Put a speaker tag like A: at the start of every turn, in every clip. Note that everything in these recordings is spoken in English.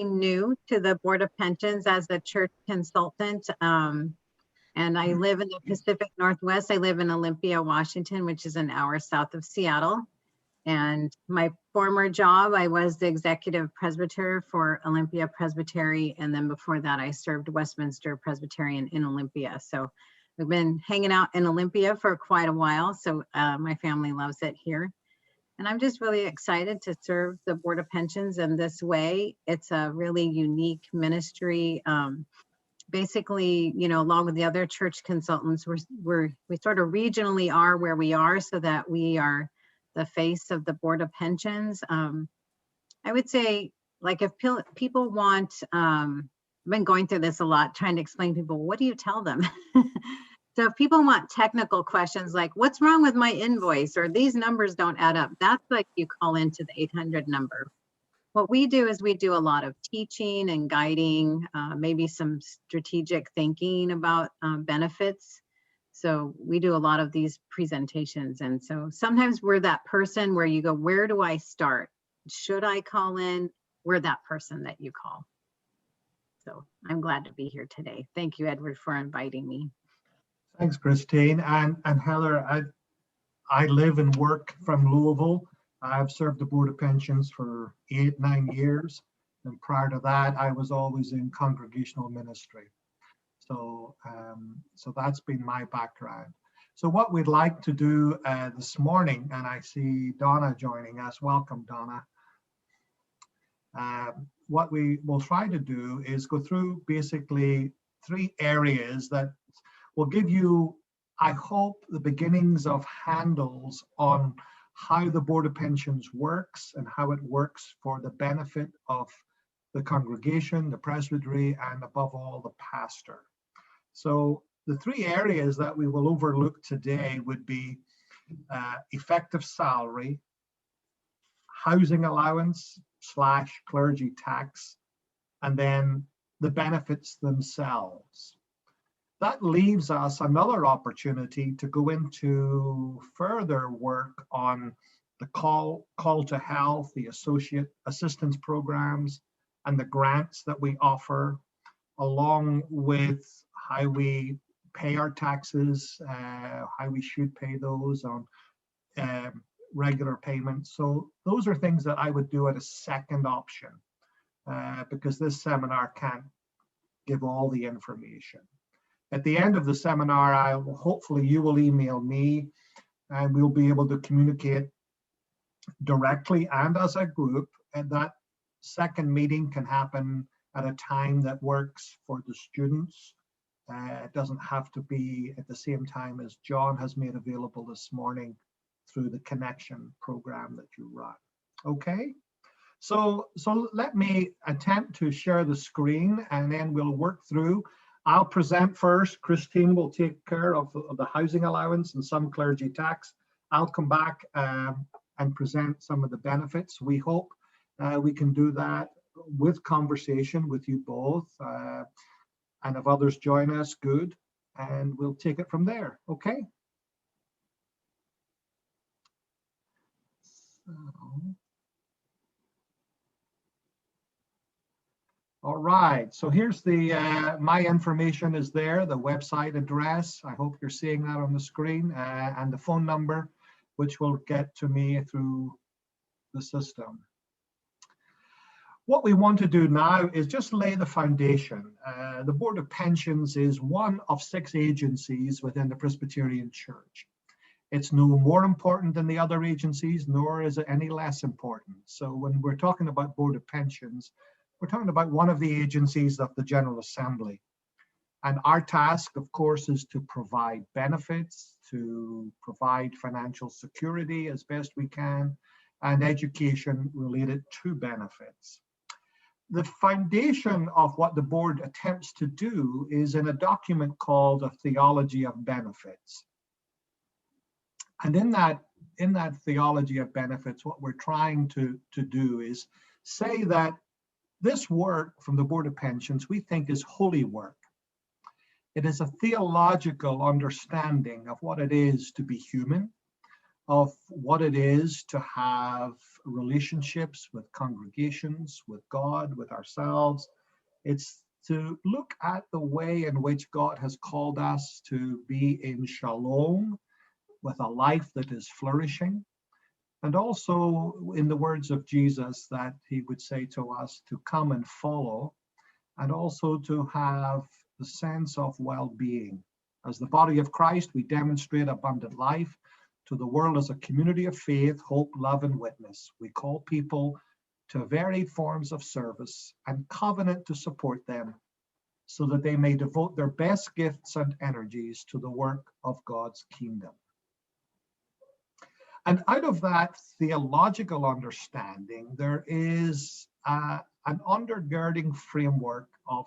A: new to the Board of Pensions as a church consultant. And I live in the Pacific Northwest. I live in Olympia, Washington, which is an hour south of Seattle. And my former job, I was the executive presbyter for Olympia Presbytery. And then before that, I served Westminster Presbyterian in Olympia. So we've been hanging out in Olympia for quite a while. So my family loves it here. And I'm just really excited to serve the Board of Pensions in this way. It's a really unique ministry. Basically, you know, along with the other church consultants, we sort of regionally are where we are so that we are the face of the Board of Pensions. I would say, like, if people want, I've been going through this a lot, trying to explain to people, what do you tell them? So if people want technical questions like, what's wrong with my invoice, or these numbers don't add up, that's like you call into the 800 number. What we do is we do a lot of teaching and guiding, maybe some strategic thinking about benefits. So we do a lot of these presentations. And so sometimes we're that person where you go, where do I start? Should I call in? We're that person that you call. So I'm glad to be here today. Thank you, Edward, for inviting me.
B: Thanks, Christine. And Heather, I live and work from Louisville. I've served the Board of Pensions for 8-9 years. And prior to that, I was always in congregational ministry. So that's been my background. So what we'd like to do this morning, and I see Donna joining us. Welcome, Donna. What we will try to do is go through basically 3 areas that will give you, I hope, the beginnings of handles on how the Board of Pensions works and how it works for the benefit of the congregation, the presbytery, and above all, the pastor. So the 3 areas that we will overlook today would be effective salary, housing allowance / clergy tax, and then the benefits themselves. That leaves us another opportunity to go into further work on the call to health, the associate assistance programs, and the grants that we offer, along with how we pay our taxes, how we should pay those on regular payments. So those are things that I would do at a second option, because this seminar can't give all the information. At the end of the seminar, hopefully you will email me and we'll be able to communicate directly and as a group. And that second meeting can happen at a time that works for the students. It doesn't have to be at the same time as John has made available this morning through the connection program that you run. Okay, so let me attempt to share the screen and then we'll work through. I'll present first. Christine will take care of the housing allowance and some clergy tax. I'll come back and present some of the benefits. We hope we can do that with conversation with you both. And if others join us, good. And we'll take it from there, okay? So. All right, so here's the, my information is there, the website address. I hope you're seeing that on the screen, and the phone number, which will get to me through the system. What we want to do now is just lay the foundation. The Board of Pensions is one of 6 agencies within the Presbyterian Church. It's no more important than the other agencies, nor is it any less important. So when we're talking about Board of Pensions, we're talking about one of the agencies of the General Assembly. And our task, of course, is to provide benefits, to provide financial security as best we can, and education related to benefits. The foundation of what the board attempts to do is in a document called A Theology of Benefits. And in that theology of benefits, what we're trying to do is say that this work from the Board of Pensions, we think, is holy work. It is a theological understanding of what it is to be human, of what it is to have relationships with congregations, with God, with ourselves. It's to look at the way in which God has called us to be in shalom with a life that is flourishing. And also, in the words of Jesus, that he would say to us to come and follow, and also to have the sense of well-being. As the body of Christ, we demonstrate abundant life to the world as a community of faith, hope, love, and witness. We call people to varied forms of service and covenant to support them so that they may devote their best gifts and energies to the work of God's kingdom. And out of that theological understanding, there is an undergirding framework of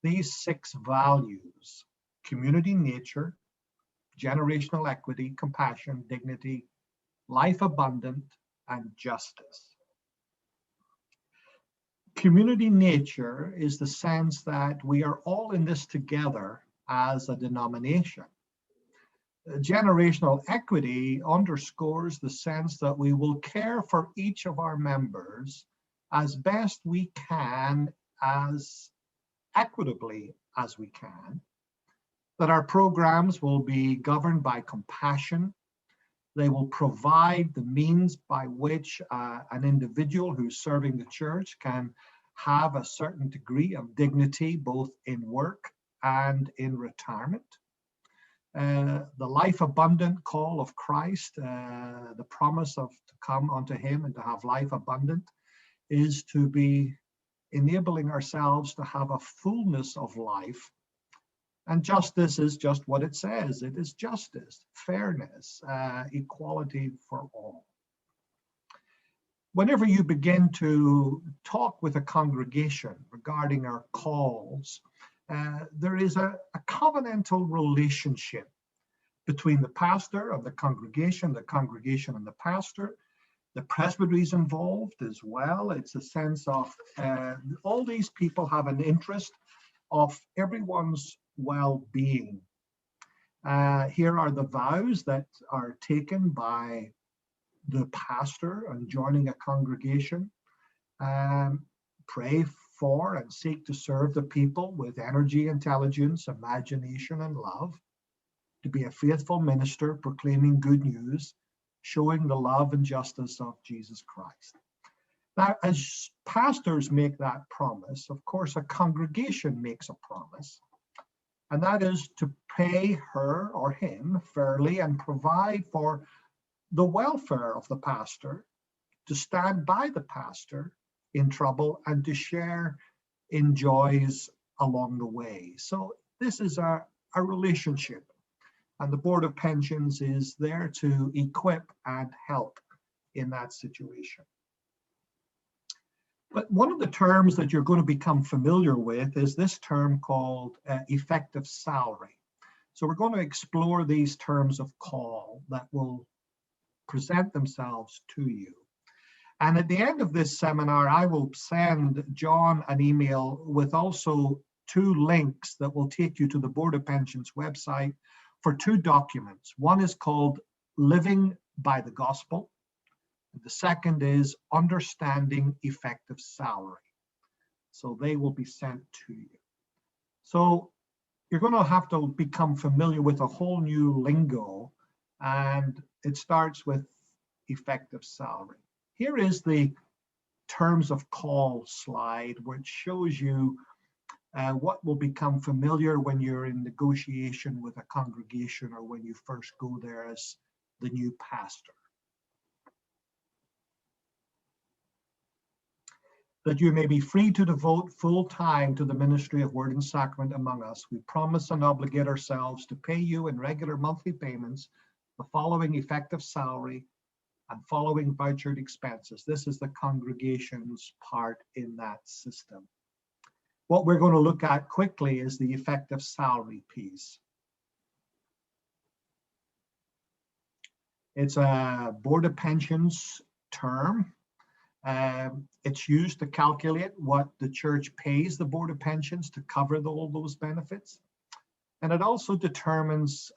B: these 6 values: community nature, generational equity, compassion, dignity, life abundant, and justice. Community nature is the sense that we are all in this together as a denomination. Generational equity underscores the sense that we will care for each of our members as best we can, as equitably as we can, that our programs will be governed by compassion. They will provide the means by which an individual who's serving the church can have a certain degree of dignity, both in work and in retirement. The life abundant call of Christ, the promise of to come unto him and to have life abundant, is to be enabling ourselves to have a fullness of life. And justice is just what it says. It is justice, fairness, equality for all. Whenever you begin to talk with a congregation regarding our calls, there is a covenantal relationship between the pastor of the congregation and the pastor. The presbytery is involved as well. It's a sense of all these people have an interest of everyone's well-being. Here are the vows that are taken by the pastor on joining a congregation. Pray for and seek to serve the people with energy, intelligence, imagination, and love. To be a faithful minister, proclaiming good news, showing the love and justice of Jesus Christ. Now, as pastors make that promise, of course, a congregation makes a promise, and that is to pay her or him fairly and provide for the welfare of the pastor, to stand by the pastor in trouble, and to share in joys along the way. So this is a relationship, and the Board of Pensions is there to equip and help in that situation. But one of the terms that you're going to become familiar with is this term called effective salary. So we're going to explore these terms of call that will present themselves to you. And at the end of this seminar, I will send John an email with also 2 links that will take you to the Board of Pensions website for 2 documents. One is called Living by the Gospel. The second is Understanding Effective Salary. So they will be sent to you. So you're going to have to become familiar with a whole new lingo, and it starts with effective salary. Here is the terms of call slide, which shows you what will become familiar when you're in negotiation with a congregation or when you first go there as the new pastor. That you may be free to devote full time to the ministry of Word and Sacrament among us, we promise and obligate ourselves to pay you in regular monthly payments the following effective salary and following vouchered expenses. This is the congregation's part in that system. What we're going to look at quickly is the effective salary piece. It's a Board of Pensions term. It's used to calculate what the church pays the Board of Pensions to cover all those benefits. And it also determines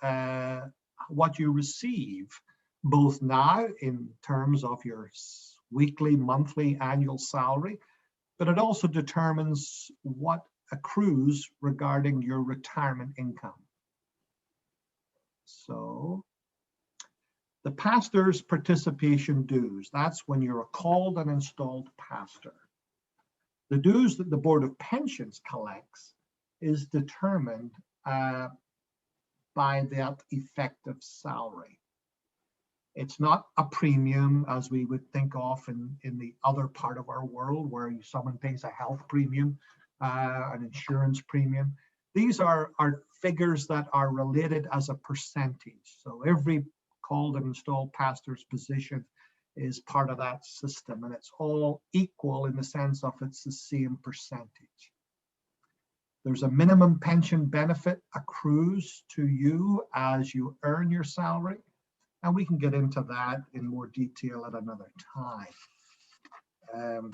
B: what you receive both now in terms of your weekly, monthly, annual salary, but it also determines what accrues regarding your retirement income. So the pastor's participation dues, that's when you're a called and installed pastor. The dues that the Board of Pensions collects is determined by that effective salary. It's not a premium as we would think of in the other part of our world where someone pays a health premium, an insurance premium. These are figures that are related as a percentage. So every called and installed pastor's position is part of that system, and it's all equal in the sense of it's the same percentage. There's a minimum pension benefit accrues to you as you earn your salary, and we can get into that in more detail at another time.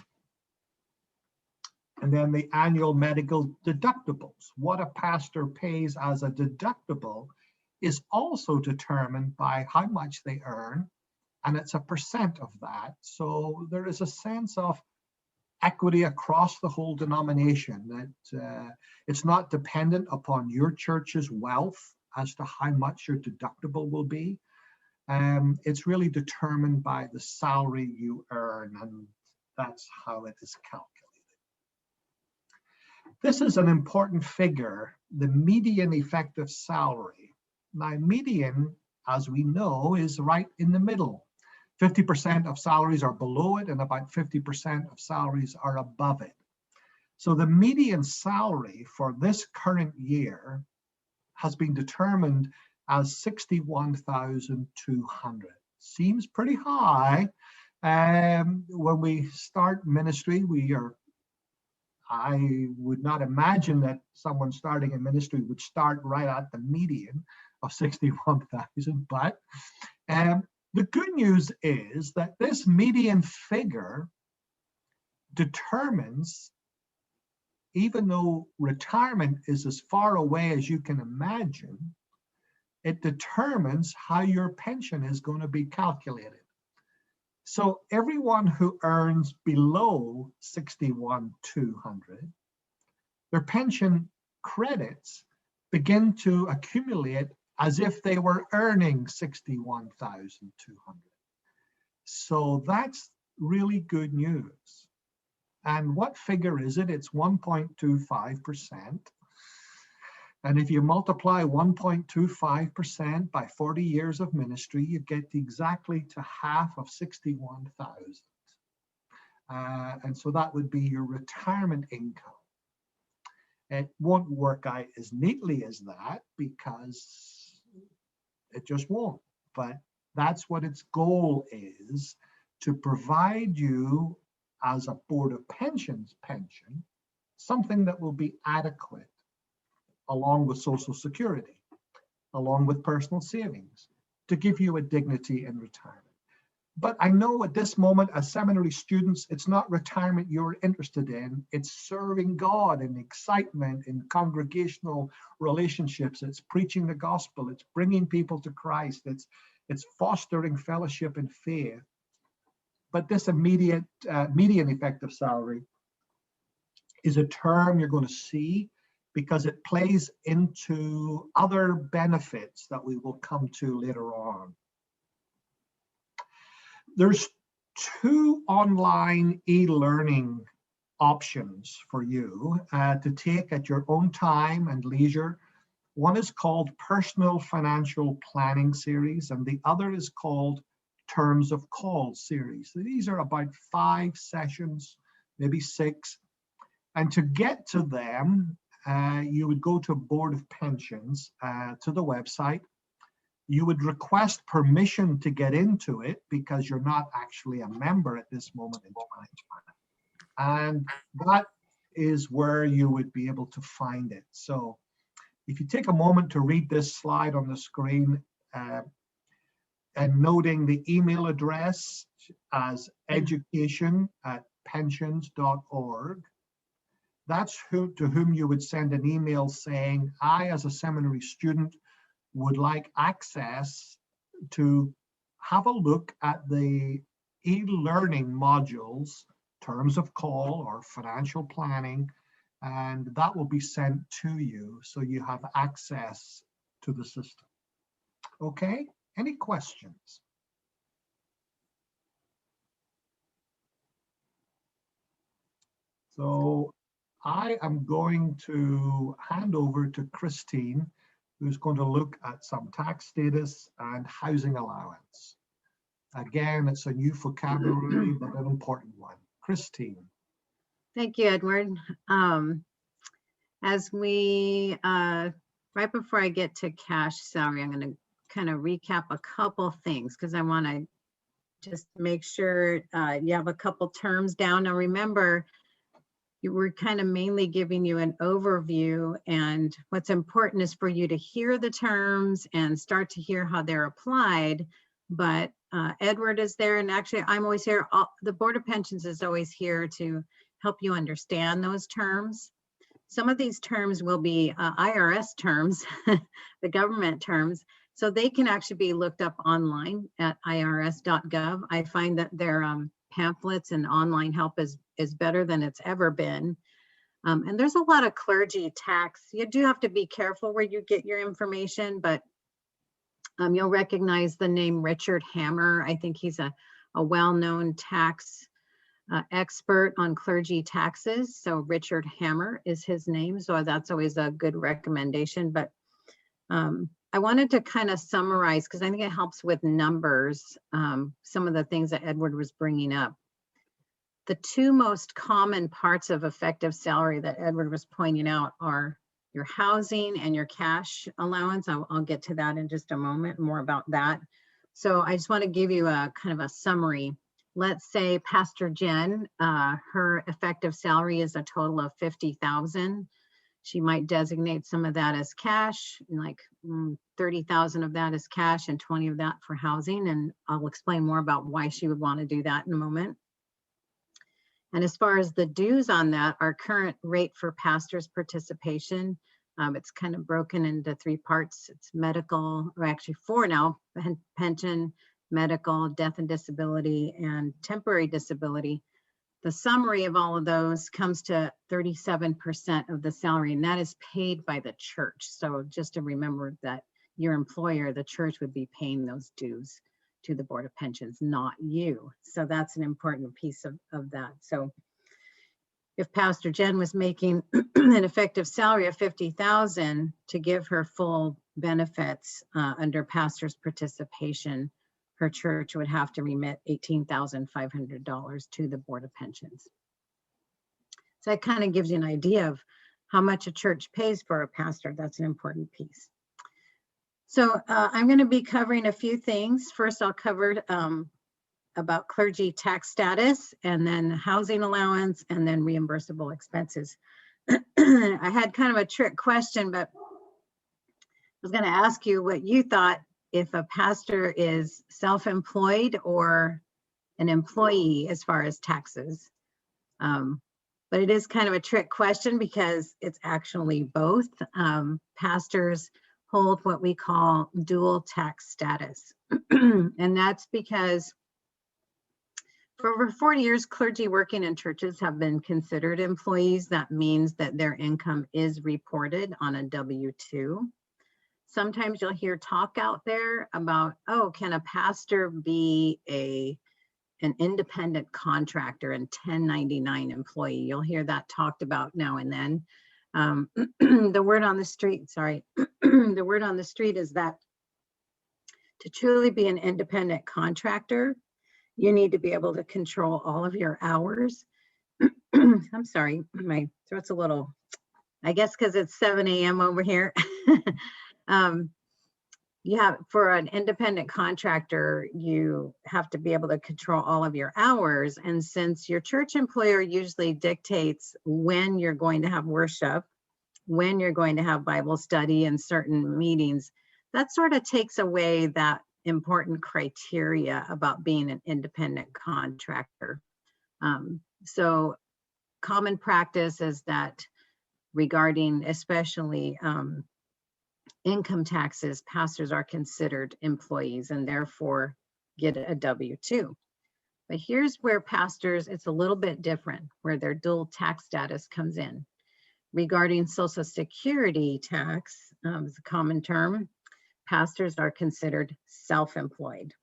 B: And then the annual medical deductibles. What a pastor pays as a deductible is also determined by how much they earn, and it's a percent of that. So there is a sense of equity across the whole denomination, that it's not dependent upon your church's wealth as to how much your deductible will be. It's really determined by the salary you earn, and that's how it is calculated. This is an important figure, the median effective salary. Now, median, as we know, is right in the middle. 50% of salaries are below it, and about 50% of salaries are above it. So the median salary for this current year has been determined as 61,200. Seems pretty high. When we start ministry, I would not imagine that someone starting in ministry would start right at the median of 61,000. But the good news is that this median figure determines, even though retirement is as far away as you can imagine, it determines how your pension is going to be calculated. So everyone who earns below 61,200, their pension credits begin to accumulate as if they were earning 61,200. So that's really good news. And what figure is it? It's 1.25%. And if you multiply 1.25% by 40 years of ministry, you get exactly to half of 61,000. And so that would be your retirement income. It won't work out as neatly as that because it just won't. But that's what its goal is, to provide you as a Board of Pensions pension, something that will be adequate along with Social Security, along with personal savings, to give you a dignity in retirement. But I know at this moment, as seminary students, it's not retirement you're interested in. It's serving God in excitement, in congregational relationships. It's preaching the gospel. It's bringing people to Christ. It's fostering fellowship and faith. But this immediate median effective salary is a term you're going to see because it plays into other benefits that we will come to later on. There's two online e-learning options for you to take at your own time and leisure. One is called Personal Financial Planning Series, and the other is called Terms of Call Series. So these are about 5 sessions, maybe 6. And to get to them, you would go to Board of Pensions, to the website. You would request permission to get into it because you're not actually a member at this moment in time. And that is where you would be able to find it. So if you take a moment to read this slide on the screen, and noting the email address as education@pensions.org, that's to whom you would send an email saying, I, as a seminary student, would like access to have a look at the e-learning modules, terms of call or financial planning, and that will be sent to you so you have access to the system. Okay, any questions? So I am going to hand over to Christine, who's going to look at some tax status and housing allowance. Again, it's a new vocabulary, but an important one. Christine.
A: Thank you, Edward. As we, right before I get to cash salary, I'm going to kind of recap a couple things because I want to just make sure you have a couple terms down. Now, remember, you were kind of mainly giving you an overview, and what's important is for you to hear the terms and start to hear how they're applied. But Edward is there, and actually I'm always here. The Board of Pensions is always here to help you understand those terms. Some of these terms will be IRS terms, the government terms, so they can actually be looked up online at irs.gov. I find that their pamphlets and online help is better than it's ever been. And there's a lot of clergy tax. You do have to be careful where you get your information, but you'll recognize the name Richard Hammer. I think he's a well-known tax expert on clergy taxes. So Richard Hammer is his name. So that's always a good recommendation. But I wanted to kind of summarize, because I think it helps with numbers, some of the things that Edward was bringing up. The two most common parts of effective salary that Edward was pointing out are your housing and your cash allowance. I'll get to that in just a moment, more about that. So I just want to give you a kind of a summary. Let's say Pastor Jen, her effective salary is a total of $50,000. She might designate some of that as cash, like 30,000 of that is cash and 20 of that for housing. And I'll explain more about why she would want to do that in a moment. And as far as the dues on that, our current rate for pastors' participation, it's kind of broken into three parts. It's medical, or actually four now: pension, medical, death and disability, and temporary disability. The summary of all of those comes to 37% of the salary, and that is paid by the church. So just to remember that your employer, the church, would be paying those dues to the Board of Pensions, not you. So that's an important piece of that. So if Pastor Jen was making an effective salary of $50,000 to give her full benefits under pastor's participation, her church would have to remit $18,500 to the Board of Pensions. So that kind of gives you an idea of how much a church pays for a pastor. That's an important piece. So I'm going to be covering a few things. First, I'll cover about clergy tax status, and then housing allowance, and then reimbursable expenses. I had kind of a trick question, but I was going to ask you what you thought if a pastor is self-employed or an employee as far as taxes. But it is kind of a trick question because it's actually both. Pastors hold what we call dual tax status. And that's because for over 40 years, clergy working in churches have been considered employees. That means that their income is reported on a W-2. Sometimes you'll hear talk out there about, oh, can a pastor be an independent contractor and 1099 employee? You'll hear that talked about now and then. The word on the street, the word on the street is that to truly be an independent contractor, you need to be able to control all of your hours. I'm sorry, my throat's a little, I guess because it's 7 a.m. over here. For an independent contractor, you have to be able to control all of your hours. And since your church employer usually dictates when you're going to have worship, when you're going to have Bible study and certain meetings, that sort of takes away that important criteria about being an independent contractor. So common practice is that regarding especially income taxes, pastors are considered employees, and therefore get a W-2. But here's where pastors, it's a little bit different, where their dual tax status comes in. Regarding Social Security tax, is a common term, pastors are considered self-employed.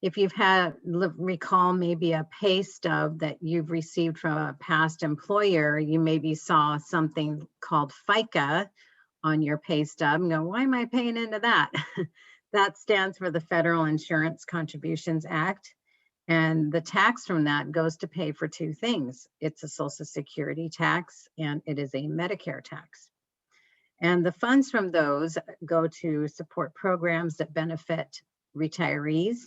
A: If you've had, recall maybe a pay stub that you've received from a past employer, you maybe saw something called FICA on your pay stub and go, why am I paying into that? That stands for the Federal Insurance Contributions Act. And the tax from that goes to pay for two things. It's a Social Security tax and it is a Medicare tax. And the funds from those go to support programs that benefit retirees,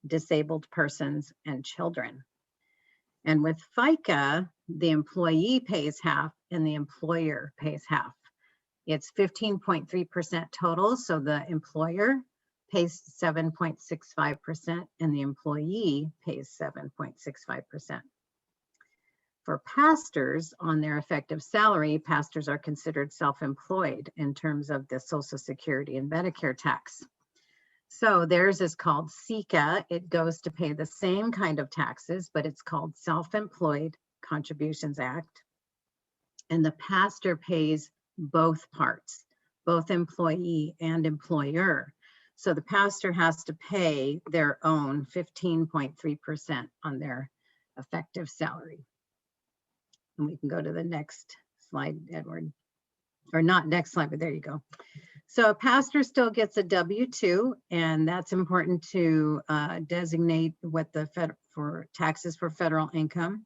A: disabled persons, and children. And with FICA, the employee pays half and the employer pays half. It's 15.3% total, so the employer pays 7.65% and the employee pays 7.65%. For pastors, on their effective salary, pastors are considered self-employed in terms of the Social Security and Medicare tax. So theirs is called SECA. It goes to pay the same kind of taxes, but it's called Self-Employed Contributions Act. And the pastor pays both parts, both employee and employer. So the pastor has to pay their own 15.3% on their effective salary. And we can go to the next slide, Edward. Or not next slide, but there you go. So a pastor still gets a W-2, and that's important to designate what the for taxes for federal income.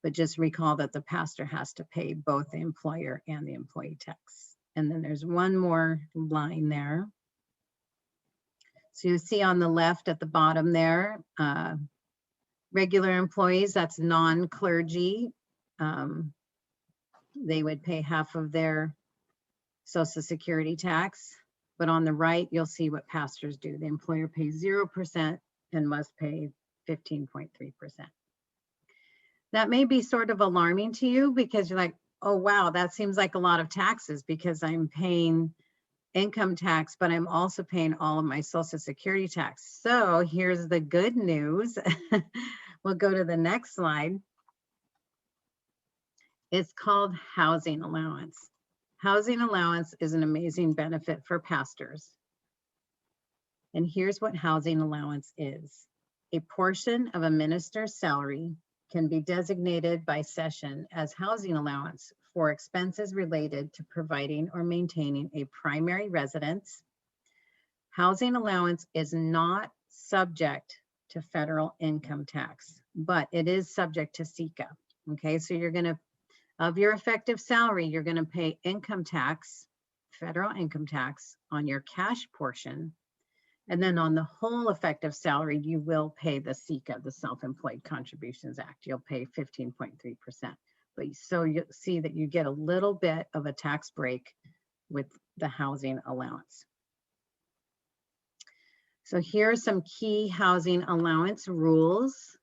A: But just recall that the pastor has to pay both the employer and the employee tax. And then there's one more line there. So you see on the left at the bottom there, regular employees, that's non-clergy. They would pay half of their Social Security tax. But on the right, you'll see what pastors do. The employer pays 0% and must pay 15.3%. That may be sort of alarming to you because you're like, oh, wow, that seems like a lot of taxes because I'm paying income tax, but I'm also paying all of my Social Security tax. So here's the good news. We'll go to the next slide. It's called housing allowance. Housing allowance is an amazing benefit for pastors. And here's what housing allowance is. A portion of a minister's salary can be designated by session as housing allowance for expenses related to providing or maintaining a primary residence. Housing allowance is not subject to federal income tax, but it is subject to SECA. Okay, so you're going to, of your effective salary, you're going to pay income tax, federal income tax on your cash portion. And then on the whole effective salary, you will pay the SECA, the Self-Employed Contributions Act. You'll pay 15.3%. But so you see that you get a little bit of a tax break with the housing allowance. So here are some key housing allowance rules.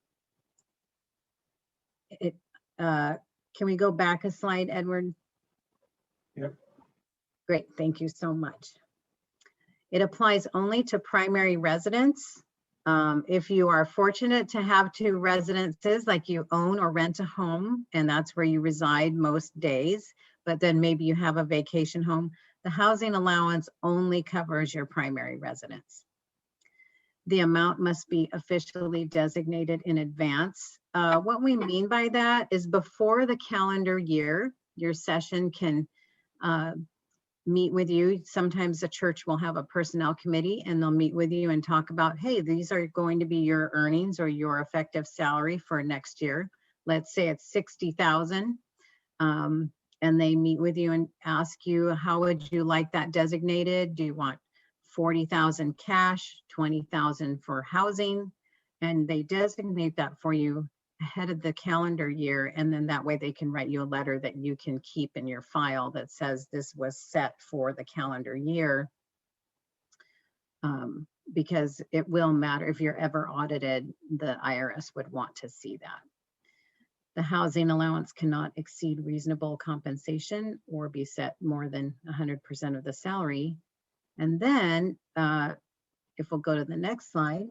A: Can we go back a slide, Edward?
B: Yep.
A: Great, thank you so much. It applies only to primary residents. If you are fortunate to have two residences, like you own or rent a home, and that's where you reside most days, but then maybe you have a vacation home, the housing allowance only covers your primary residence. The amount must be officially designated in advance. What we mean by that is before the calendar year, your session can meet with you. Sometimes the church will have a personnel committee and they'll meet with you and talk about, hey, these are going to be your earnings or your effective salary for next year. Let's say it's 60,000. And they meet with you and ask you, how would you like that designated? Do you want 40,000 cash, 20,000 for housing? And they designate that for you ahead of the calendar year, and then that way they can write you a letter that you can keep in your file that says this was set for the calendar year, because it will matter. If you're ever audited, the IRS would want to see that. The housing allowance cannot exceed reasonable compensation or be set more than 100% of the salary. And then if we'll go to the next slide,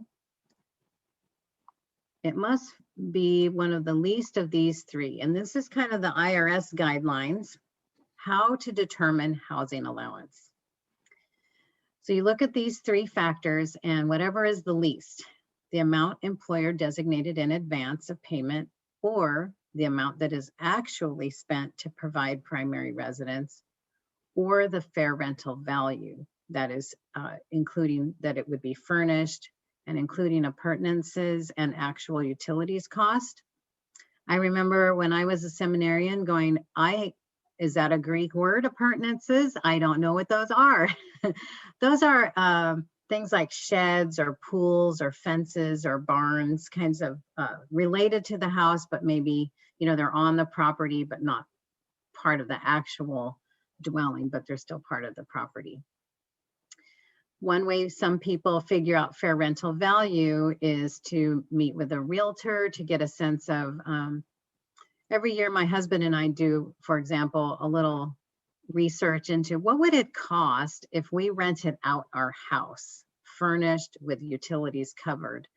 A: it must be one of the least of these three. And this is kind of the IRS guidelines, how to determine housing allowance. So you look at these three factors, and whatever is the least, the amount employer designated in advance of payment, or the amount that is actually spent to provide primary residence, or the fair rental value, that is including that it would be furnished and including appurtenances and actual utilities cost. I remember when I was a seminarian going, is that a Greek word, appurtenances? I don't know what those are. Those are things like sheds or pools or fences or barns, kinds of related to the house, but maybe, you know, they're on the property, but not part of the actual dwelling, but they're still part of the property. One way some people figure out fair rental value is to meet with a realtor to get a sense of, every year my husband and I do, for example, a little research into what would it cost if we rented out our house, furnished with utilities covered.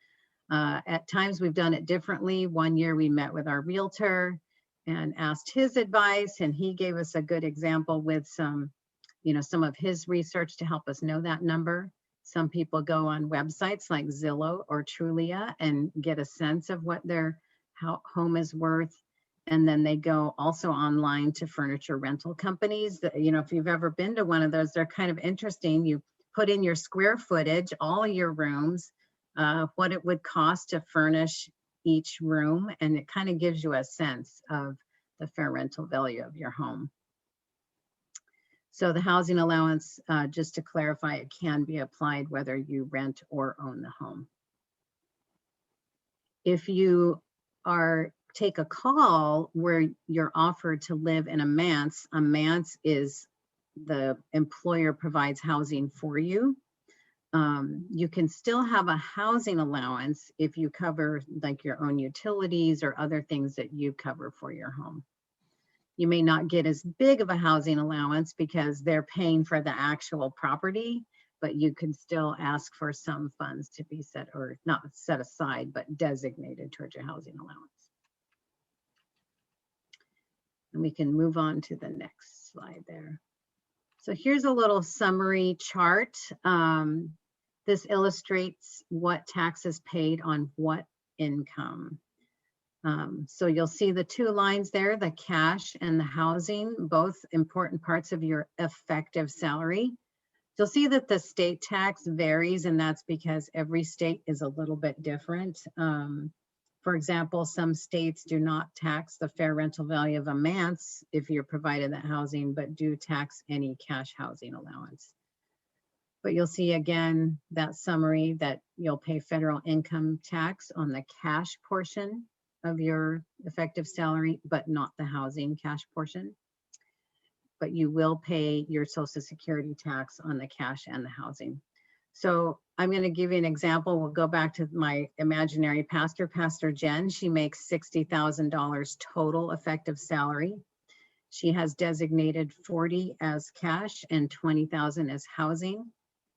A: At times we've done it differently. One year we met with our realtor and asked his advice, and he gave us a good example with some, you know, some of his research to help us know that number. Some people go on websites like Zillow or Trulia and get a sense of what their home is worth. And then they go also online to furniture rental companies. That, you know, if you've ever been to one of those, they're kind of interesting. You put in your square footage, all your rooms, what it would cost to furnish each room, and it kind of gives you a sense of the fair rental value of your home. So the housing allowance, just to clarify, it can be applied whether you rent or own the home. If you take a call where you're offered to live in a manse is the employer provides housing for you. You can still have a housing allowance if you cover like your own utilities or other things that you cover for your home. You may not get as big of a housing allowance because they're paying for the actual property, but you can still ask for some funds to be set, or not set aside, but designated towards your housing allowance. And we can move on to the next slide there. So here's a little summary chart. This illustrates what taxes paid on what income. So you'll see the two lines there, the cash and the housing, both important parts of your effective salary. You'll see that the state tax varies, and that's because every state is a little bit different. For example, some states do not tax the fair rental value of a manse if you're provided that housing, but do tax any cash housing allowance. But you'll see again that summary that you'll pay federal income tax on the cash portion of your effective salary, but not the housing cash portion. But you will pay your Social Security tax on the cash and the housing. So I'm going to give you an example. We'll go back to my imaginary pastor, Pastor Jen. She makes $60,000 total effective salary. She has designated 40 as cash and 20,000 as housing.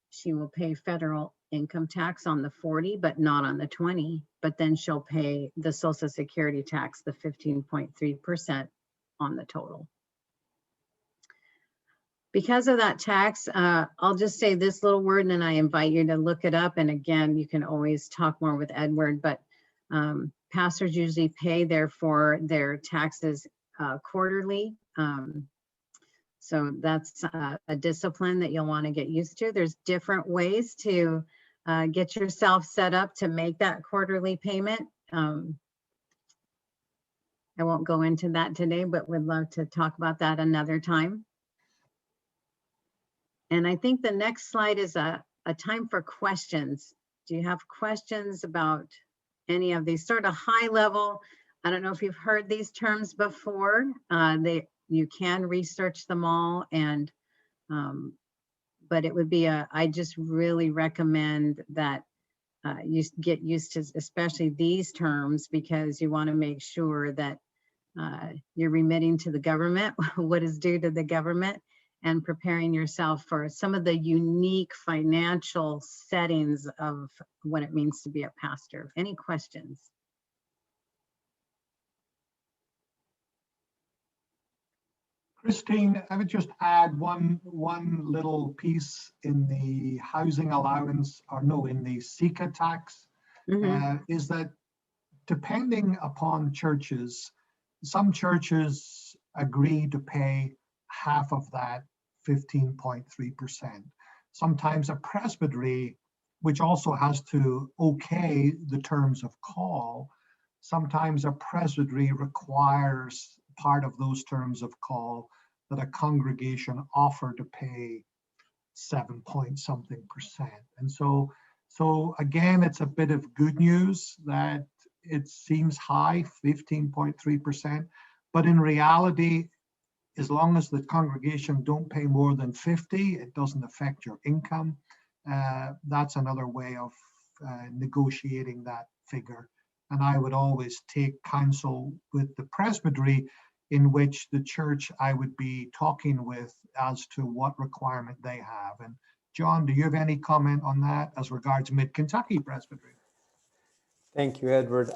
A: She will pay federal income tax on the 40, but not on the 20. But then she'll pay the Social Security tax, the 15.3% on the total. Because of that tax, I'll just say this little word and then I invite you to look it up. And again, you can always talk more with Edward, but pastors usually pay therefore their taxes quarterly. So that's a discipline that you'll want to get used to. There's different ways to get yourself set up to make that quarterly payment. I won't go into that today, but would love to talk about that another time. And I think the next slide is a time for questions. Do you have questions about any of these? Sort of high level. I don't know if you've heard these terms before. You can research them all, and but it would be I just really recommend that you get used to especially these terms, because you want to make sure that you're remitting to the government what is due to the government. and preparing yourself for some of the unique financial settings of what it means to be a pastor. Any questions?
B: Christine, I would just add one little piece in the housing allowance, or no, in the SECA tax, is that depending upon churches, some churches agree to pay half of that 15.3%. Sometimes a presbytery, which also has to okay the terms of call, sometimes a presbytery requires part of those terms of call that a congregation offer to pay 7 point something percent. And so again, it's a bit of good news that it seems high, 15.3%, but in reality, as long as the congregation don't pay more than 50, it doesn't affect your income. That's another way of negotiating that figure. And I would always take counsel with the presbytery in which the church I would be talking with as to what requirement they have. And John, do you have any comment on that as regards Mid-Kentucky Presbytery?
C: Thank you, Edward.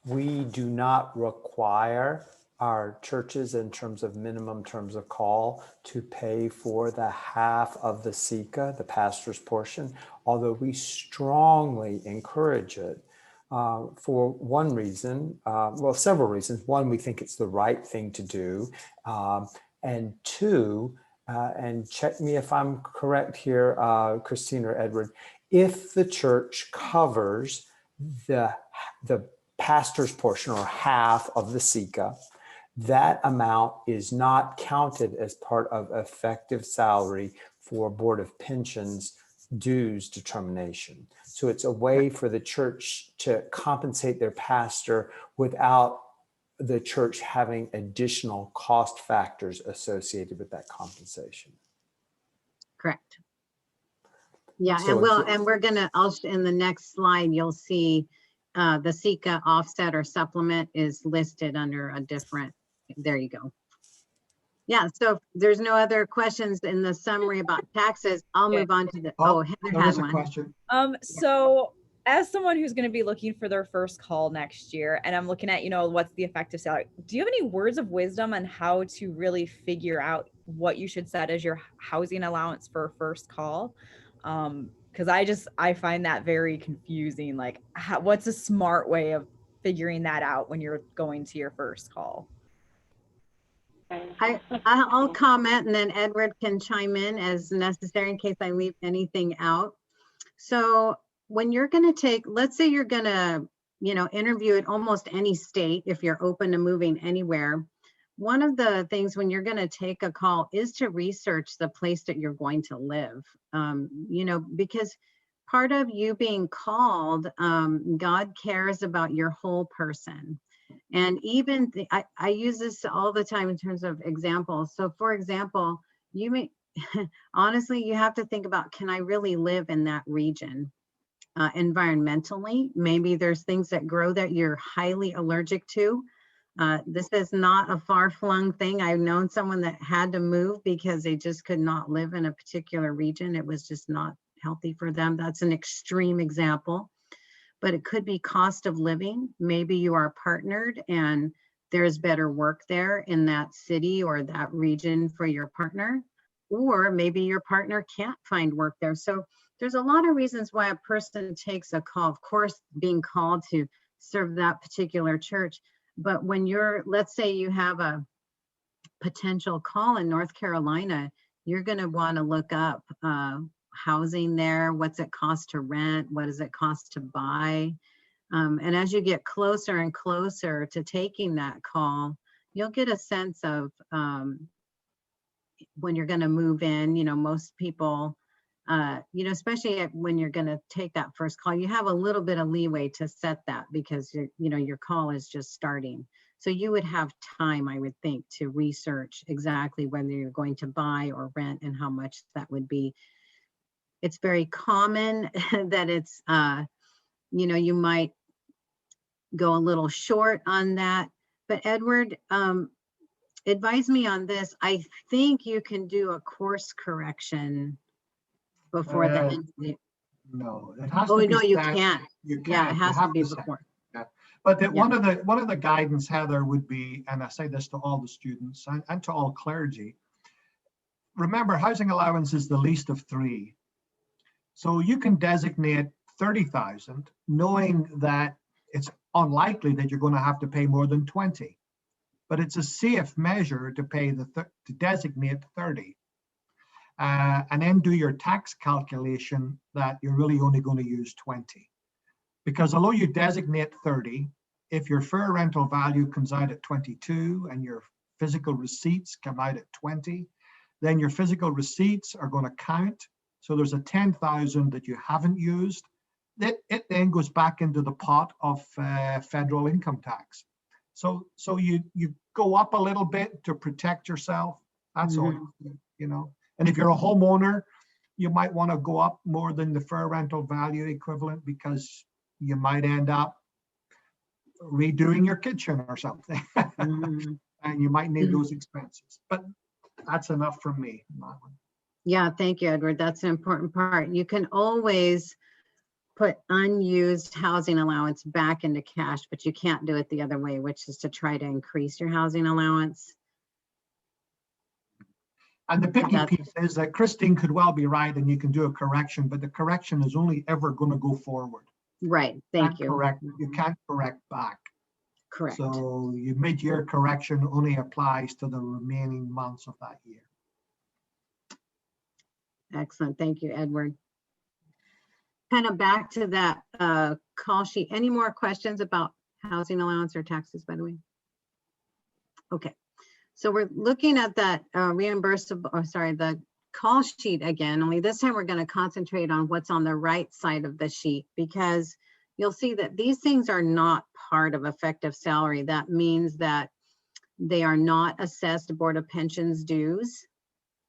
C: We do not require our churches in terms of minimum terms of call to pay for the half of the SECA, the pastor's portion, although we strongly encourage it. For one reason, well, several reasons. One, we think it's the right thing to do. And two, and check me if I'm correct here, Christine or Edward, if the church covers the pastor's portion or half of the SECA, that amount is not counted as part of effective salary for Board of Pensions dues determination. So it's a way for the church to compensate their pastor without the church having additional cost factors associated with that compensation.
A: Correct. Yeah,
C: So
A: and we're gonna, in the next slide, you'll see the SECA offset or supplement is listed under a different, there you go. Yeah, so if there's no other questions in the summary about taxes, I'll move on to the, Heather had one.
B: Question.
D: So as someone who's going to be looking for their first call next year, and I'm looking at, what's the effective salary, do you have any words of wisdom on how to really figure out what you should set as your housing allowance for a first call? Because I find that very confusing. Like, what's a smart way of figuring that out when you're going to your first call?
A: I'll comment, and then Edward can chime in as necessary in case I leave anything out. So when you're going to take, let's say you're going to, interview at almost any state, if you're open to moving anywhere, one of the things when you're going to take a call is to research the place that you're going to live, because part of you being called, God cares about your whole person. And even I use this all the time in terms of examples. So for example, you may, honestly, you have to think about, can I really live in that region? Environmentally, maybe there's things that grow that you're highly allergic to. This is not a far-flung thing. I've known someone that had to move because they just could not live in a particular region. It was just not healthy for them. That's an extreme example. But it could be cost of living. Maybe you are partnered and there's better work there in that city or that region for your partner, or maybe your partner can't find work there. So there's a lot of reasons why a person takes a call. Of course, being called to serve that particular church. But when you're, let's say you have a potential call in North Carolina, you're going to want to look up housing there. What's it cost to rent? What does it cost to buy? And as you get closer and closer to taking that call, you'll get a sense of when you're going to move in. Most people, especially when you're going to take that first call, you have a little bit of leeway to set that because your call is just starting. So you would have time, I would think, to research exactly whether you're going to buy or rent and how much that would be. It's very common that it's, you might go a little short on that. But Edward, advise me on this. I think you can do a course correction before the end of the.
B: No, it has
A: Oh,
B: to be
A: no, you
B: set.
A: can't.
B: You
A: Yeah, it
B: can't. You
A: has to
B: have
A: be
B: set.
A: before.
B: Yeah. But
A: Yeah.
B: one of the guidance, Heather, would be, and I say this to all the students and to all clergy, remember housing allowance is the least of three. So you can designate 30,000 knowing that it's unlikely that you're going to have to pay more than 20. But it's a safe measure to pay to designate 30. And then do your tax calculation that you're really only going to use 20. Because although you designate 30, if your fair rental value comes out at 22 and your physical receipts come out at 20, then your physical receipts are going to count. So there's a 10,000 that you haven't used. It then goes back into the pot of federal income tax. So you go up a little bit to protect yourself. That's all, you know. And if you're a homeowner, you might want to go up more than the fair rental value equivalent because you might end up redoing your kitchen or something. And you might need those expenses. But that's enough from me.
A: Yeah, thank you, Edward. That's an important part. You can always put unused housing allowance back into cash, but you can't do it the other way, which is to try to increase your housing allowance.
B: And the picky piece is that Christine could well be right and you can do a correction, but the correction is only ever going to go forward.
A: Right, thank you.
B: You can't correct back.
A: Correct.
B: So your mid-year correction only applies to the remaining months of that year.
A: Excellent, thank you, Edward. Kind of back to that call sheet. Any more questions about housing allowance or taxes, by the way? Okay, so we're looking at that reimbursable, or sorry, the call sheet again, only this time we're going to concentrate on what's on the right side of the sheet, because you'll see that these things are not part of effective salary. That means that they are not assessed Board of Pensions dues.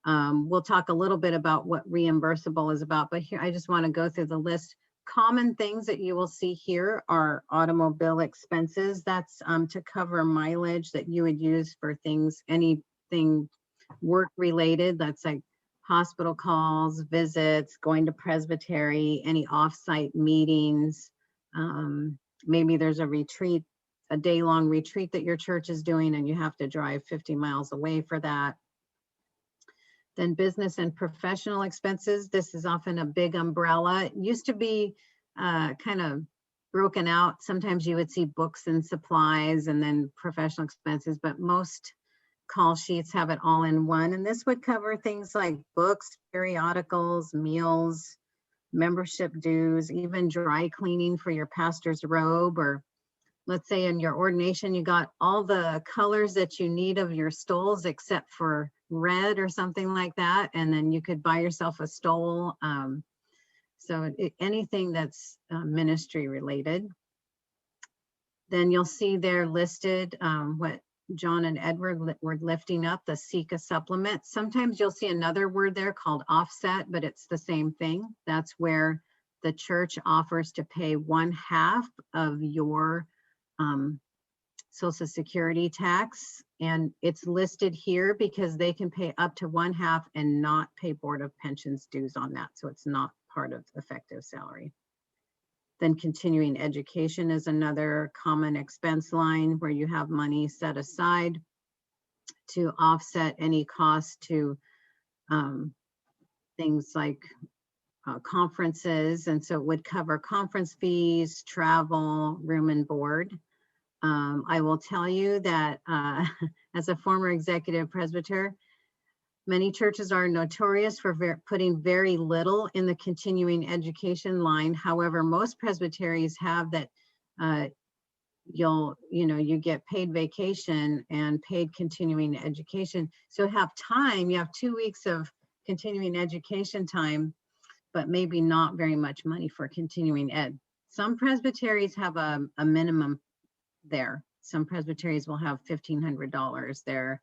A: We'll talk a little bit about what reimbursable is about, but here I just want to go through the list. Common things that you will see here are automobile expenses. That's to cover mileage that you would use for things, anything work related. That's like hospital calls, visits, going to Presbyterian, any offsite meetings. Maybe there's a retreat, a day-long retreat that your church is doing and you have to drive 50 miles away for that. Then business and professional expenses. This is often a big umbrella. It used to be kind of broken out. Sometimes you would see books and supplies and then professional expenses, but most call sheets have it all in one. And this would cover things like books, periodicals, meals, membership dues, even dry cleaning for your pastor's robe, or let's say in your ordination, you got all the colors that you need of your stoles except for red or something like that. And then you could buy yourself a stole. Anything that's ministry related. Then you'll see there listed what John and Edward were lifting up, the SECA supplement. Sometimes you'll see another word there called offset, but it's the same thing. That's where the church offers to pay 1/2 of your Social Security tax, and it's listed here because they can pay up to 1/2 and not pay Board of Pensions dues on that, so it's not part of effective salary. Then continuing education is another common expense line where you have money set aside to offset any cost to things like conferences, and so it would cover conference fees, travel, room and board. I will tell you that as a former executive presbyter, many churches are notorious for putting very little in the continuing education line. However, most presbyteries have that you get paid vacation and paid continuing education. So have time, you have 2 weeks of continuing education time, but maybe not very much money for continuing ed. Some presbyteries have a minimum there. Some presbyteries will have $1,500 there.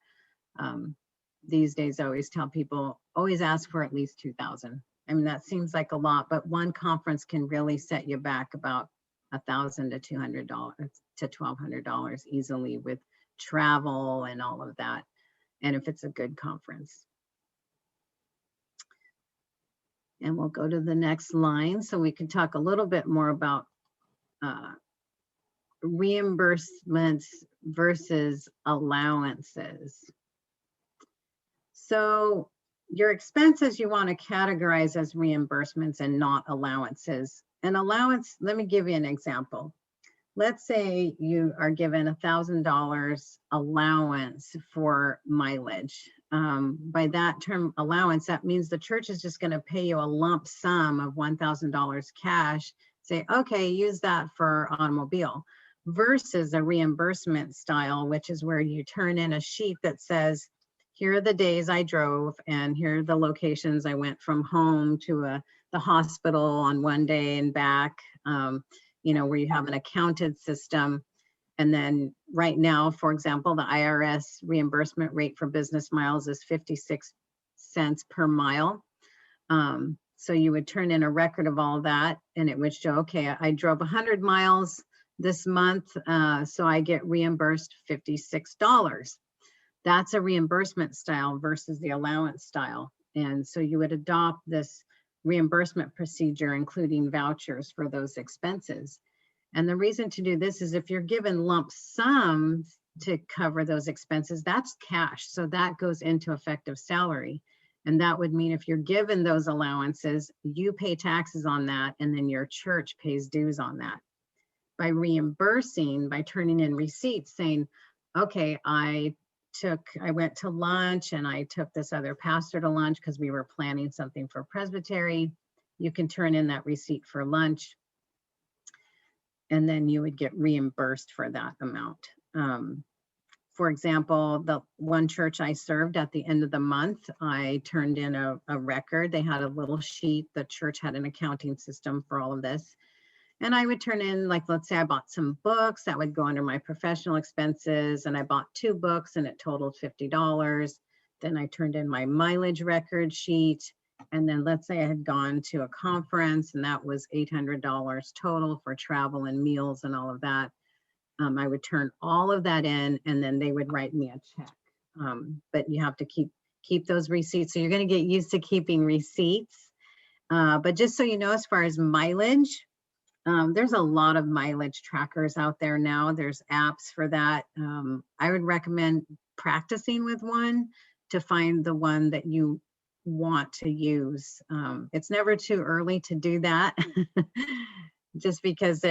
A: These days, I always tell people, always ask for at least $2,000. I mean, that seems like a lot, but one conference can really set you back about $1,000 to $200 to $1,200 easily with travel and all of that. and if it's a good conference. And we'll go to the next line so we can talk a little bit more about reimbursements versus allowances. So your expenses you want to categorize as reimbursements and not allowances. An allowance, let me give you an example. Let's say you are given $1,000 allowance for mileage. By that term allowance, that means the church is just going to pay you a lump sum of $1,000 cash, say, okay, use that for automobile, versus a reimbursement style, which is where you turn in a sheet that says, here are the days I drove and here are the locations I went from home to the hospital on one day and back, you know, where you have an accounted system. And then right now, for example, the IRS reimbursement rate for business miles is 56 cents per mile. So you would turn in a record of all that and it would show, okay, I drove 100 miles this month, so I get reimbursed $56. That's a reimbursement style versus the allowance style. And so you would adopt this reimbursement procedure, including vouchers for those expenses. And the reason to do this is if you're given lump sums to cover those expenses, that's cash. So that goes into effective salary. And that would mean if you're given those allowances, you pay taxes on that, and then your church pays dues on that. By reimbursing, by turning in receipts saying, okay, I went to lunch and I took this other pastor to lunch because we were planning something for Presbyterian. You can turn in that receipt for lunch and then you would get reimbursed for that amount. For example, the one church I served at the end of the month, I turned in a record. They had a little sheet. The church had an accounting system for all of this. And I would turn in, like, let's say I bought some books that would go under my professional expenses, and I bought 2 books and it totaled $50. Then I turned in my mileage record sheet. And then let's say I had gone to a conference and that was $800 total for travel and meals and all of that. I would turn all of that in and then they would write me a check. But you have to keep those receipts. So you're going to get used to keeping receipts. But just so you know, as far as mileage, there's a lot of mileage trackers out there now. There's apps for that. I would recommend practicing with one to find the one that you want to use. It's never too early to do that just because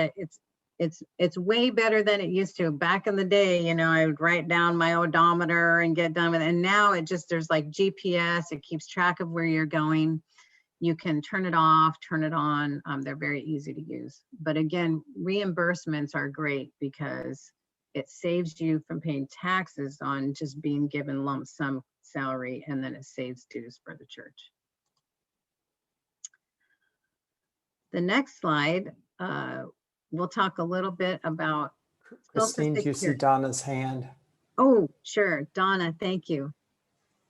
A: it's way better than it used to. Back in the day, you know, I would write down my odometer and get done with it. And now there's like GPS, it keeps track of where you're going. You can turn it off, turn it on. They're very easy to use. But again, reimbursements are great because it saves you from paying taxes on just being given lump sum salary, and then it saves dues for the church. The next slide, we'll talk a little bit about
C: Christine, do you see Donna's hand?
A: Oh, sure. Donna, thank you.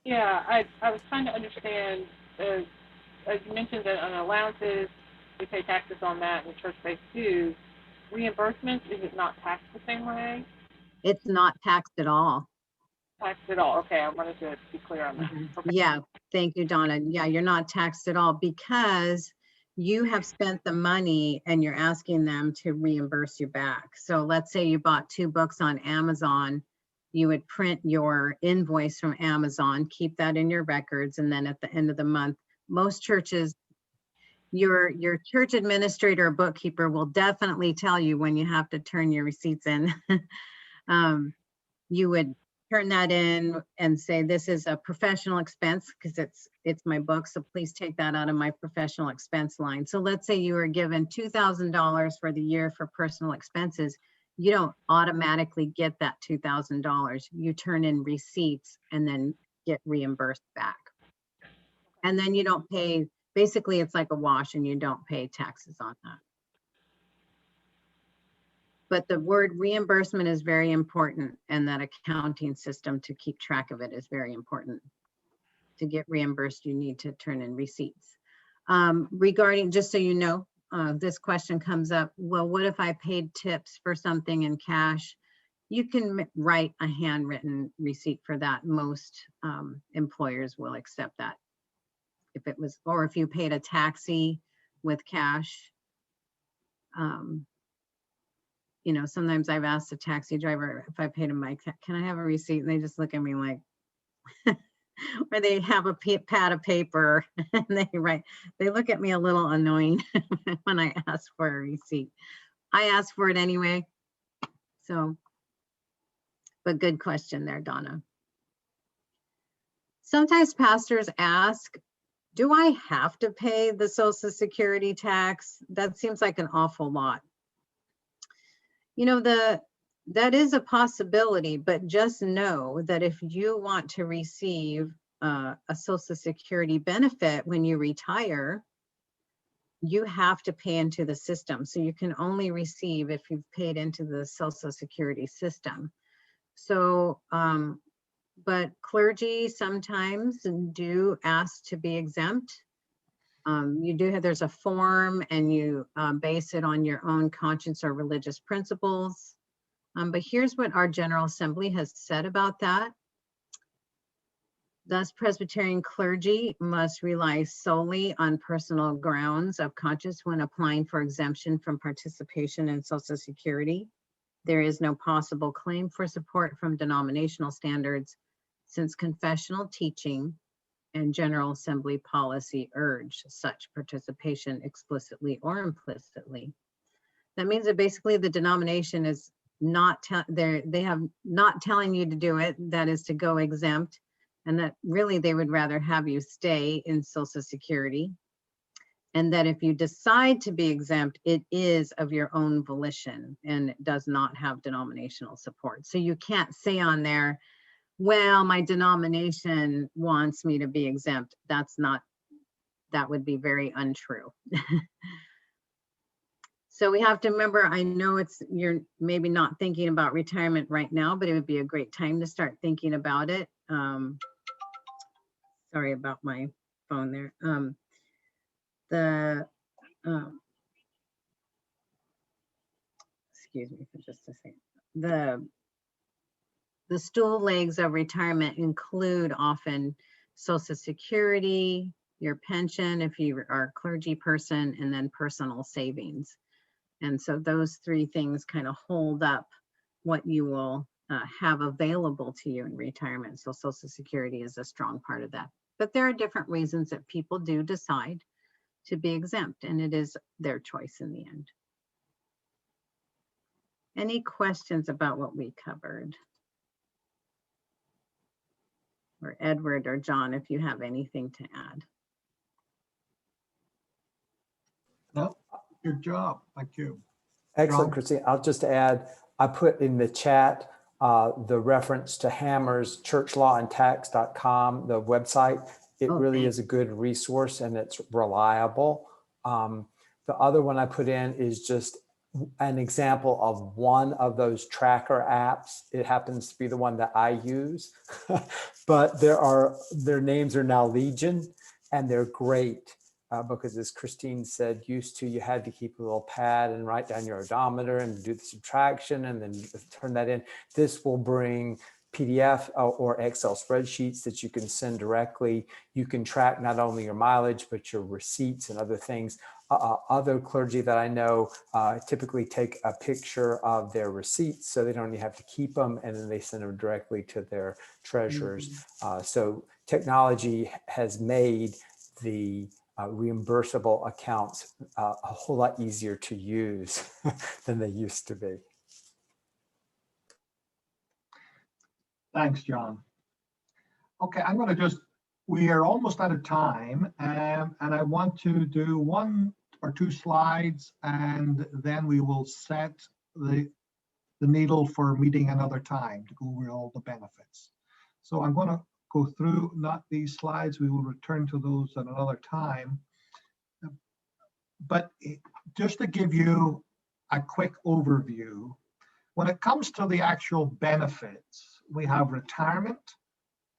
E: Yeah, I was trying to understand, as you mentioned that on allowances, we pay taxes on that and the church pays dues. Reimbursements, is it not taxed the same way?
A: It's not taxed at all.
E: Taxed at all. Okay, I wanted to be clear on that. Okay.
A: Yeah, thank you, Donna. Yeah, you're not taxed at all because you have spent the money and you're asking them to reimburse you back. So let's say you bought 2 books on Amazon, you would print your invoice from Amazon, keep that in your records, and then at the end of the month, most churches, your church administrator or bookkeeper will definitely tell you when you have to turn your receipts in. You would turn that in and say, this is a professional expense because it's my book, so please take that out of my professional expense line. So let's say you were given $2,000 for the year for personal expenses. You don't automatically get that $2,000. You turn in receipts and then get reimbursed back. And then you don't pay, basically it's like a wash and you don't pay taxes on that. But the word reimbursement is very important, and that accounting system to keep track of it is very important. To get reimbursed, you need to turn in receipts. Regarding, just so you know, this question comes up, well, what if I paid tips for something in cash? you can write a handwritten receipt for that. Most employers will accept that. If it was, or if you paid a taxi with cash, you know, sometimes I've asked a taxi driver if I paid him can I have a receipt? And they just look at me like, or they have a pad of paper and they look at me a little annoying when I ask for a receipt. I ask for it anyway. So, but good question there, Donna. Sometimes pastors ask, do I have to pay the Social Security tax? That seems like an awful lot. You know, that is a possibility, but just know that if you want to receive a Social Security benefit when you retire, you have to pay into the system. So you can only receive if you've paid into the Social Security system. So, but clergy sometimes do ask to be exempt. You do have, there's a form and you base it on your own conscience or religious principles. But here's what our General Assembly has said about that. Thus, Presbyterian clergy must rely solely on personal grounds of conscience when applying for exemption from participation in Social Security. There is no possible claim for support from denominational standards, since confessional teaching and General Assembly policy urge such participation explicitly or implicitly. That means that basically the denomination is not they have not telling you to do it, that is to go exempt, and that really they would rather have you stay in Social Security, and that if you decide to be exempt, it is of your own volition and it does not have denominational support. So you can't say on there, well, my denomination wants me to be exempt. That's not, that would be very untrue. So we have to remember, I know you're maybe not thinking about retirement right now, but it would be a great time to start thinking about it. Sorry about my phone there. Excuse me for just a second. The stool legs of retirement include often Social Security, your pension if you are a clergy person, and then personal savings. And so those three things kind of hold up what you will have available to you in retirement. So Social Security is a strong part of that. But there are different reasons that people do decide to be exempt, and it is their choice in the end. Any questions about what we covered? Or Edward or John, if you have anything to add.
B: No, good job. Thank you.
C: Excellent,
B: John?
C: Christine. I'll just add, I put in the chat the reference to Hammer's churchlawandtax.com, the website. It really is a good resource and it's reliable. The other one I put in is just an example of one of those tracker apps. It happens to be the one that I use, but their names are now legion, and they're great because, as Christine said, used to, you had to keep a little pad and write down your odometer and do the subtraction and then turn that in. This will bring PDF or Excel spreadsheets that you can send directly. You can track not only your mileage, but your receipts and other things. Other clergy that I know typically take a picture of their receipts so they don't even have to keep them, and then they send them directly to their treasurers. So technology has made the reimbursable accounts a whole lot easier to use than they used to be.
B: Thanks, John. Okay, I'm going to we are almost out of time, and I want to do 1 or 2 slides, and then we will set the needle for meeting another time to go over all the benefits. So I'm going to go through not these slides. We will return to those at another time. But just to give you a quick overview, when it comes to the actual benefits, we have retirement,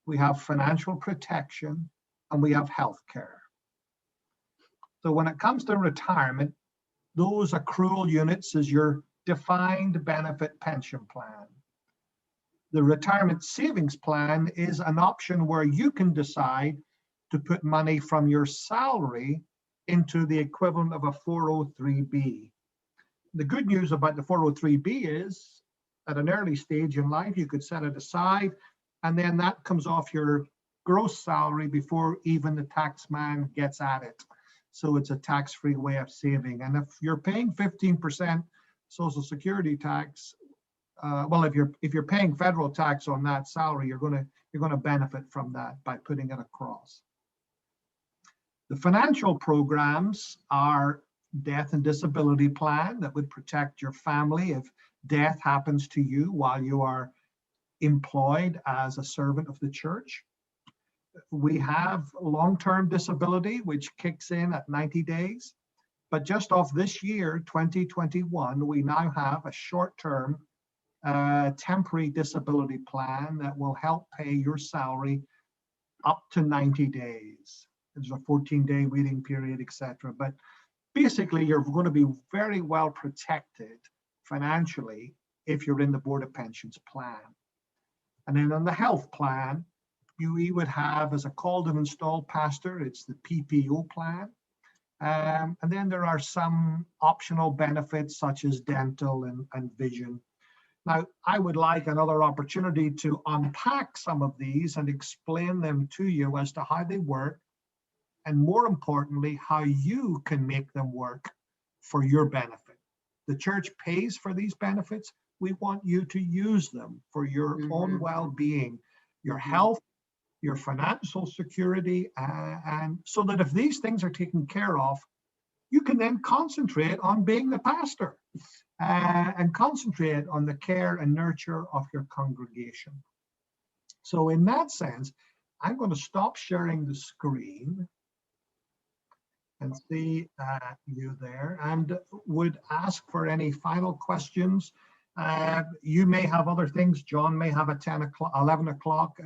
B: we have financial protection, and we have health care. So when it comes to retirement, those accrual units is your defined benefit pension plan. The retirement savings plan is an option where you can decide to put money from your salary into the equivalent of a 403b. The good news about the 403b is at an early stage in life, you could set it aside, and then that comes off your gross salary before even the tax man gets at it. So it's a tax-free way of saving. And if you're paying 15% Social Security tax, well, if you're paying federal tax on that salary, you're going to benefit from that by putting it across. The financial programs are death and disability plan that would protect your family if death happens to you while you are employed as a servant of the church. We have long-term disability, which kicks in at 90 days. But just off this year, 2021, we now have a short-term temporary disability plan that will help pay your salary up to 90 days. There's a 14-day waiting period, etc. But basically, you're going to be very well protected financially if you're in the Board of Pensions plan. And then on the health plan, you would have, as a called and installed pastor, it's the PPO plan. And then there are some optional benefits such as dental and vision. Now, I would like another opportunity to unpack some of these and explain them to you as to how they work, and more importantly, how you can make them work for your benefit. The church pays for these benefits. We want you to use them for your own well-being, your health, your financial security, and so that if these things are taken care of, you can then concentrate on being the pastor and concentrate on the care and nurture of your congregation. So in that sense, I'm going to stop sharing the screen and see you there, and would ask for any final questions. You may have other things. John may have a 10 o'clock, 11 o'clock.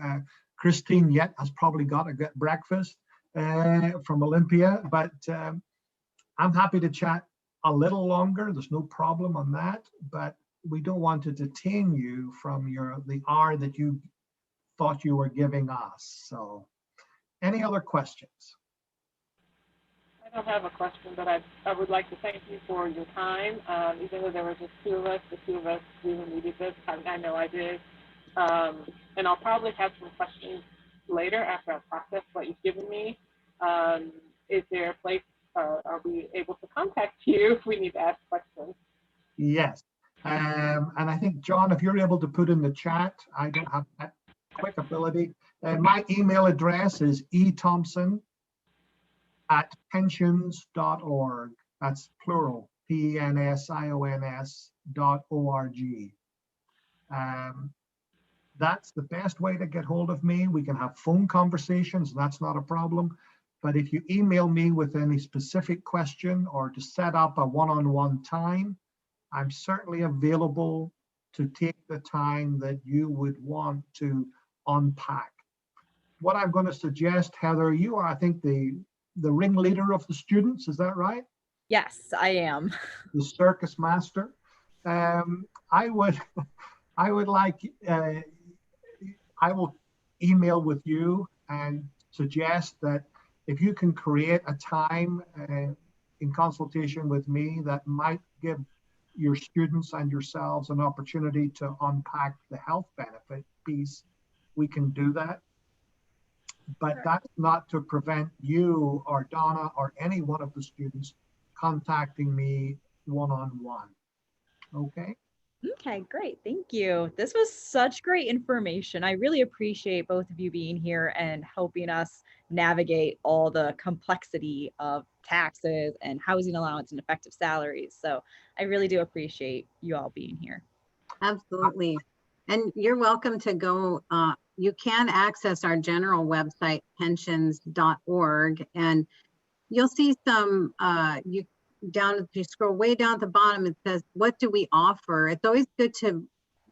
B: Christine yet has probably got to get breakfast from Olympia, but I'm happy to chat a little longer. There's no problem on that, but we don't want to detain you from the hour that you thought you were giving us. So any other questions?
E: I don't have a question, but I would like to thank you for your time. Even though there were just the two of us really needed this. I know I did. And I'll probably have some questions later after I process what you've given me. Is there a place, are we able to contact you if we need to ask questions?
B: Yes. And I think, John, if you're able to put in the chat, I don't have that quick ability. My email address is eThompson@pensions.org. That's plural, pensions.org. That's the best way to get hold of me. We can have phone conversations, that's not a problem. But if you email me with any specific question or to set up a one-on-one time, I'm certainly available to take the time that you would want to unpack. What I'm going to suggest, Heather, you are, I think, the ringleader of the students, is that right?
D: Yes, I am.
B: The circus master. I would like, I will email with you and suggest that if you can create a time in consultation with me that might give your students and yourselves an opportunity to unpack the health benefit piece, we can do that. But that's not to prevent you or Donna or any one of the students contacting me one-on-one. Okay?
D: Okay, great. Thank you. This was such great information. I really appreciate both of you being here and helping us navigate all the complexity of taxes and housing allowance and effective salaries. So I really do appreciate you all being here.
A: Absolutely. And you're welcome to go, you can access our general website, pensions.org, and you'll see some, if you scroll way down at the bottom, it says, what do we offer? It's always good to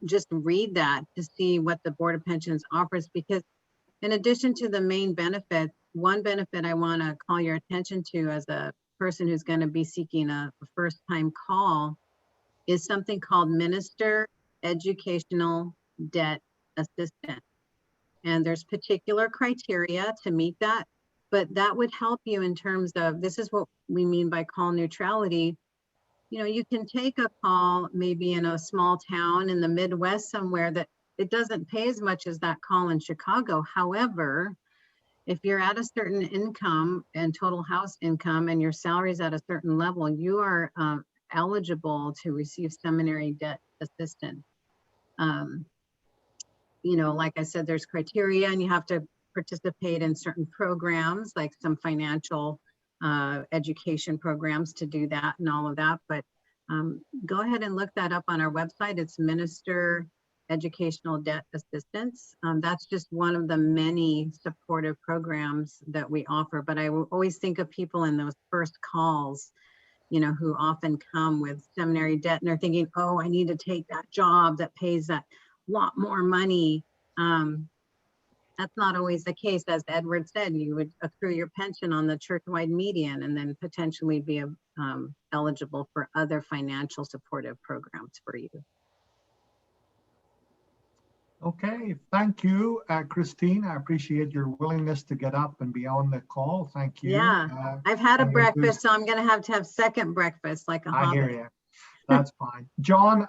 A: just read that to see what the Board of Pensions offers, because in addition to the main benefits, one benefit I want to call your attention to as a person who's going to be seeking a first-time call is something called Minister Educational Debt assistant. And there's particular criteria to meet that, but that would help you in terms of, this is what we mean by call neutrality. You know, you can take a call maybe in a small town in the Midwest somewhere that it doesn't pay as much as that call in Chicago. However, if you're at a certain income and total house income and your salary is at a certain level, you are eligible to receive seminary debt assistance. You know, like I said, there's criteria and you have to participate in certain programs, like some financial education programs to do that and all of that. But go ahead and look that up on our website. It's Minister Educational Debt Assistance. That's just one of the many supportive programs that we offer. But I will always think of people in those first calls, you know, who often come with seminary debt and they're thinking, oh, I need to take that job that pays that lot more money. That's not always the case. As Edward said, you would accrue your pension on the church-wide median and then potentially be eligible for other financial supportive programs for you.
B: Okay, thank you, Christine. I appreciate your willingness to get up and be on the call. Thank you.
A: Yeah, I've had a breakfast, so I'm going to have second breakfast like a
B: I
A: hobbit.
B: hear you. That's fine. John,